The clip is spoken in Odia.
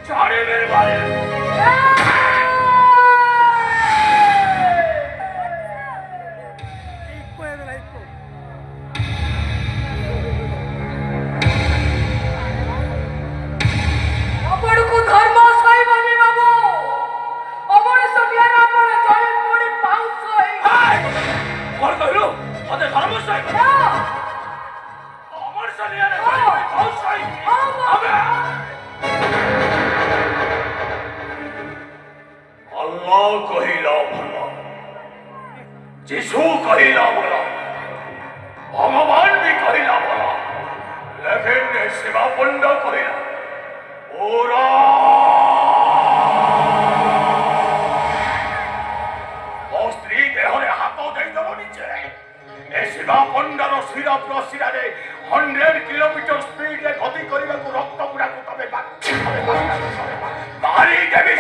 ছাড়ে মেরে মারে যিশু কহিলা বলা ভগবান বি কহিলা বলা লেকিন সেবা পণ্ড কহিলা ওরা ମୋ ସ୍ତ୍ରୀ ଦେହରେ ହାତ ଦେଇଦବ ନିଜେ ଏ ଶିବା ପଣ୍ଡାର ଶିର ପ୍ରଶିରାରେ 100 କିଲୋମିଟର ସ୍ପିଡରେ ଗତି କରିବାକୁ ରକ୍ତ ଗୁଡାକୁ ତମେ ମାରି ଦେବି